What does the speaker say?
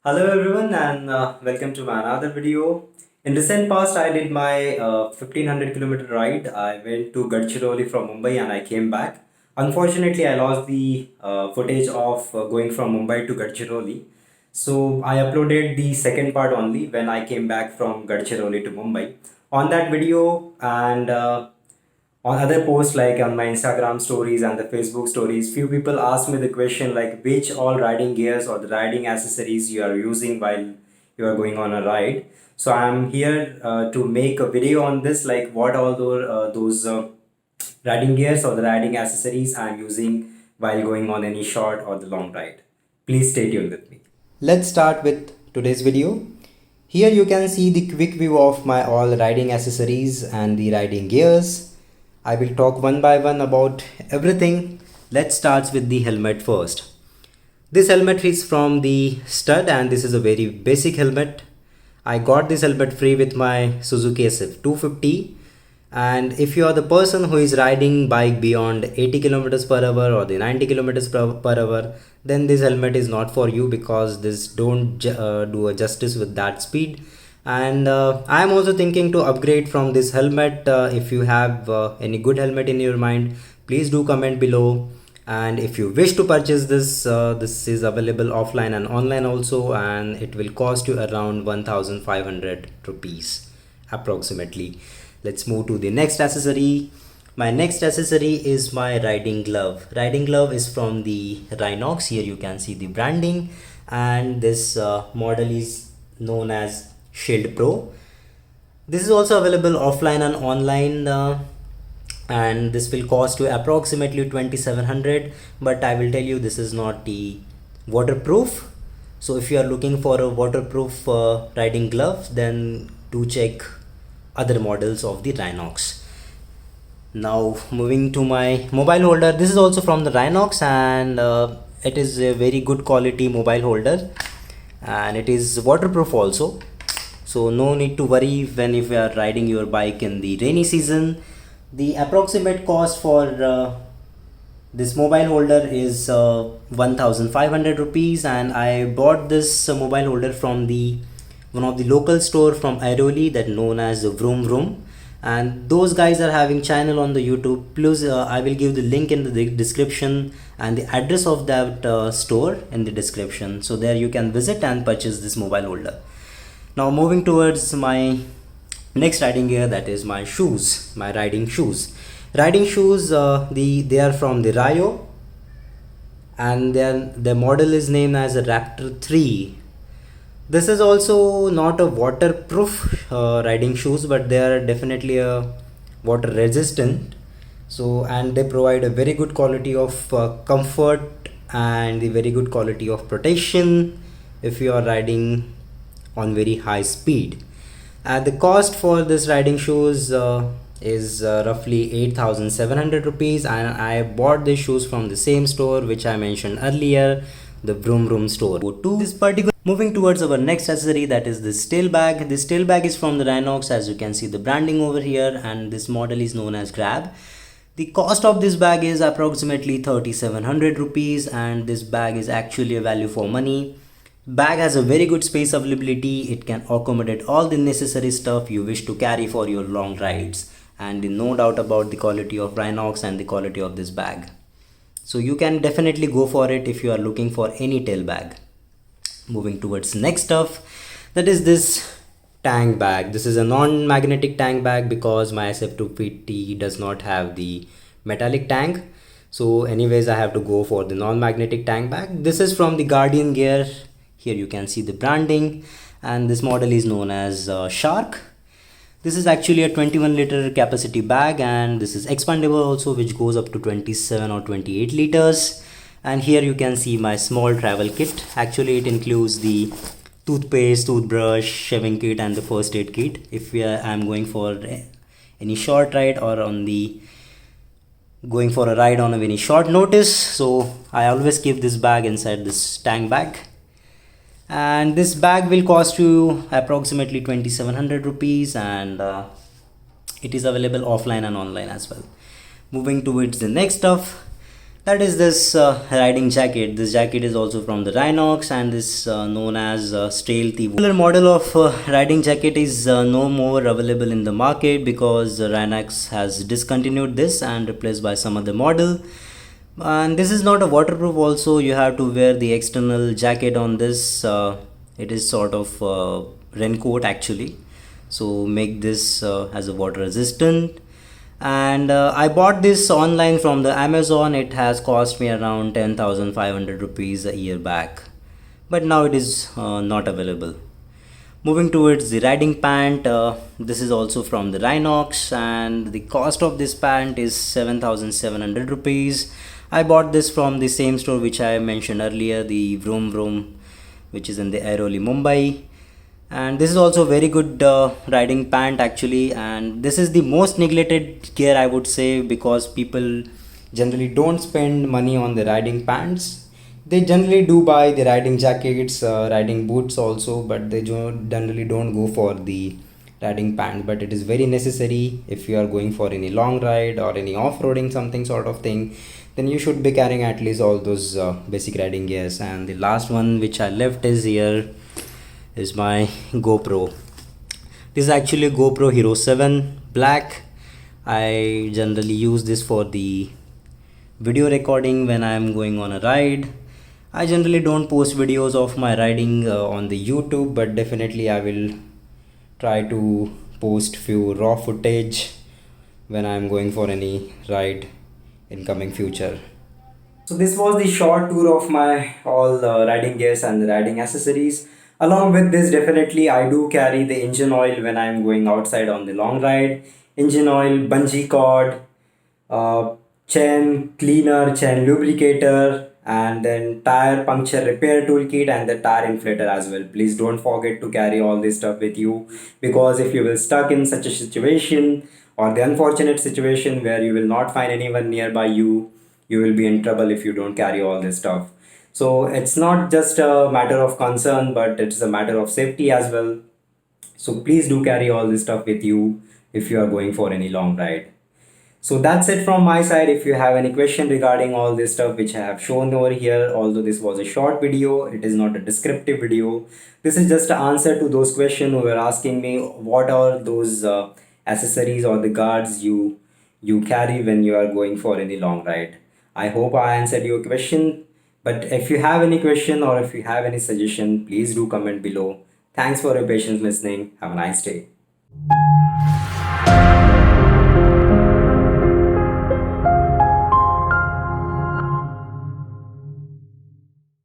Hello everyone and welcome to my another video. In recent past, I did my 1500 kilometer ride. I went to Gadchiroli from Mumbai and I came back. Unfortunately, I lost the footage of going from Mumbai to Gadchiroli. So I uploaded the second part only when I came back from Gadchiroli to Mumbai. On that video and on other posts like on my Instagram stories and the Facebook stories, few people ask me the question like which all riding gears or the riding accessories you are using while you are going on a ride. So I'm here to make a video on this, like what all those riding gears or the riding accessories I'm using while going on any short or the long ride. Please stay tuned with me. Let's start with today's video. Here you can see the quick view of my all riding accessories and the riding gears. I will talk one by one about everything. Let's start with the helmet first. This helmet is from the stud and this is a very basic helmet. I got this helmet free with my Suzuki SF 250, and if you are the person who is riding bike beyond 80 kilometers per hour or the 90 kilometers per hour, then this helmet is not for you because this don't do a justice with that speed. And I am also thinking to upgrade from this helmet. If you have any good helmet in your mind, please do comment below. And if you wish to purchase this, this is available offline and online also, and it will cost you around 1500 rupees approximately. Let's move to the next accessory. My next accessory is my riding glove. Riding glove is from the Rhinox. Here you can see the branding, and this model is known as Shield Pro. This is also available offline and online, and this will cost you approximately 2700, but I will tell you this is not the waterproof. So if you are looking for a waterproof riding glove, then do check other models of the Rhinox. Now moving to my mobile holder. This is also from the Rhinox, and it is a very good quality mobile holder, and it is waterproof also. So no need to worry when if you are riding your bike in the rainy season. The approximate cost for this mobile holder is 1500 rupees, and I bought this mobile holder from the one of the local store from Airoli that known as Vroom Vroom, and those guys are having channel on the YouTube. Plus I will give the link in the description and the address of that store in the description, so there you can visit and purchase this mobile holder. Now moving towards my next riding gear, that is my shoes, my riding shoes. Riding shoes, they are from the Rayo, and the model is named as a Raptor 3. This is also not a waterproof riding shoes, but they are definitely a water resistant. So, and they provide a very good quality of comfort and the very good quality of protection if you are riding on very high speed. And the cost for this riding shoes is roughly 8700 rupees, and I bought these shoes from the same store which I mentioned earlier, the Vroom Vroom store. To this particular moving towards our next accessory, that is this tail bag. This tail bag is from the Rhinox, as you can see the branding over here, and this model is known as Grab. The cost of this bag is approximately 3700 rupees, and this bag is actually a value for money. Bag has a very good space availability. It can accommodate all the necessary stuff you wish to carry for your long rides, and no doubt about the quality of Rhinox and the quality of this bag. So you can definitely go for it if you are looking for any tail bag. Moving towards next stuff, that is this tank bag. This is a non-magnetic tank bag because my SF250 does not have the metallic tank. So anyways, I have to go for the non-magnetic tank bag. This is from the Guardian Gear. Here you can see the branding, and this model is known as Shark. This is actually a 21 liter capacity bag, and this is expandable also, which goes up to 27 or 28 liters. And here you can see my small travel kit. Actually it includes the toothpaste, toothbrush, shaving kit, and the first aid kit if I'm going for any short ride or going for a ride on a very short notice. So I always keep this bag inside this tank bag, and this bag will cost you approximately 2700 rupees, and it is available offline and online as well. Moving towards the next stuff, That is this riding jacket. This jacket is also from the Rhinox and is known as Stealthy. Similar model of riding jacket is no more available in the market because Rhinox has discontinued this and replaced by some other model. And this is not a waterproof also. You have to wear the external jacket on this. It is sort of raincoat actually. So make this as a water resistant. And I bought this online from the Amazon. It has cost me around 10,500 rupees a year back, but now it is not available. Moving towards the riding pant, this is also from the Rhinox and the cost of this pant is 7,700 rupees. I bought this from the same store which I mentioned earlier, the Vroom Vroom, which is in the Airoli, Mumbai. And this is also very good riding pant actually, and this is the most neglected gear I would say, because people generally don't spend money on the riding pants. They generally do buy the riding jackets, riding boots also, but they generally don't go for the riding pant. But it is very necessary if you are going for any long ride or any off-roading something sort of thing, then you should be carrying at least all those basic riding gears. And the last one which I left is here is my GoPro. This is actually GoPro Hero 7 Black. I generally use this for the video recording when I am going on a ride. I generally don't post videos of my riding on the YouTube, but definitely I will try to post few raw footage when I am going for any ride in coming future. So this was the short tour of my all riding gears and the riding accessories. Along with this, definitely I do carry the engine oil when I am going outside on the long ride. Engine oil, bungee cord, chain cleaner, chain lubricator, and then tire puncture repair toolkit and the tire inflator as well. Please don't forget to carry all this stuff with you, because if you will stuck in such a situation or the unfortunate situation where you will not find anyone nearby you, you will be in trouble if you don't carry all this stuff. So it's not just a matter of concern, but it's a matter of safety as well. So please do carry all this stuff with you if you are going for any long ride. So that's it from my side. If you have any question regarding all this stuff which I have shown over here, although this was a short video, it is not a descriptive video. This is just an answer to those questions who were asking me what are those accessories or the guards you carry when you are going for any long ride. I hope I answered your question. But if you have any question or if you have any suggestion, please do comment below. Thanks for your patience listening. Have a nice day.